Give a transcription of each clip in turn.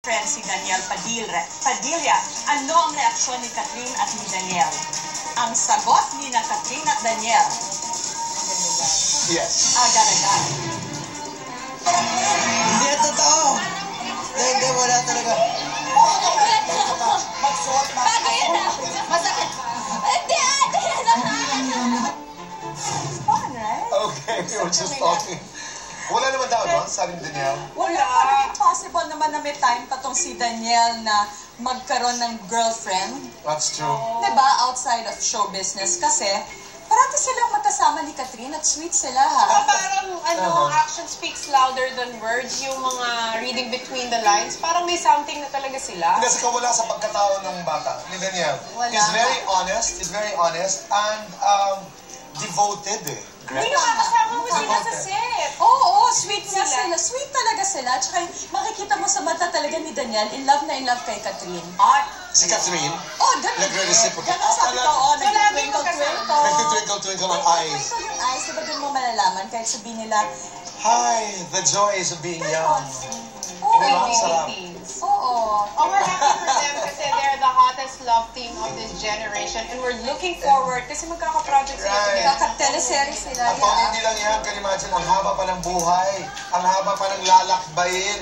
friend si Daniel Padilla. Ano ang reaksyon ni Catherine at ni Daniel? Ang sagot ni na Catherine at Daniel. Yes. Agad-agad. Hindi yan totoo. Hindi, wala talaga. Magsuot na. Bago yun na. Masakit. Hindi, Fun, right? Okay, we were just talking. Wala naman daw, no? Sabi ni Daniel. Wala. Parang impossible naman na may time pa tong si Daniel na magkaroon ng girlfriend. That's true. Diba? Outside of show business. Kasi, parati silang magkasama ni Catherine at sweet sila, ha? Parang, action speaks louder than words. Yung mga reading between the lines, parang may something na talaga sila. Kasi kawala sa pagkatao ng bata, ni Daniel. Wala. He's very honest, and devoted, eh. Hindi nakakasama mo sila sa set. Oo, sweet nga sila. Sweet talaga sila. Tsaka makikita mo sa mata talaga ni Daniel, in love kay Catherine. Si Catherine, Oh, ganun. nagre-reciprocate. Ganun sabi ko, nag-twinkle-twinkle. Nagtitwinkle-twinkle ng eyes. Nag-twinkle yung eyes, diba doon mo malalaman? Kahit sabihin nila, Hi, the joys of being young. Oo. Diba? Sarap. Oo. Oh, we're happy for them kasi they're the hottest love team of this generation and we're looking forward kasi magkaka-project sila Right. together. Kakag-teleserye sila. At kung hindi lang yan, can you imagine, ang haba pa ng buhay, ang haba pa ng lalakbayin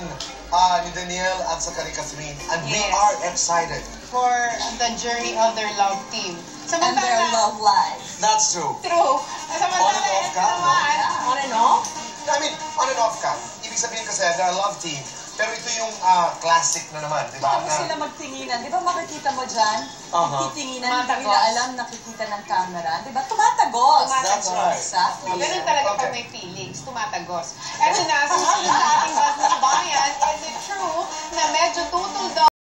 ni Daniel at sa ni Catherine. And we Yes. are excited. For the journey of their love team. And their love life. That's true. True. On and off ka, no? On and off? I mean, on and off ka. Ibig sabihin kasi, they're a love team. Pero ito yung classic na naman, di ba? Bago sila magtinginan, di ba makikita mo dyan? Magtitinginan, hindi Tumatagos. nila alam, nakikita ng camera. Di ba? Tumatagos. That's right. Exactly. Ganun talaga pag may feelings, tumatagos. Eto na, susunod na ating Buzz ng Bayan.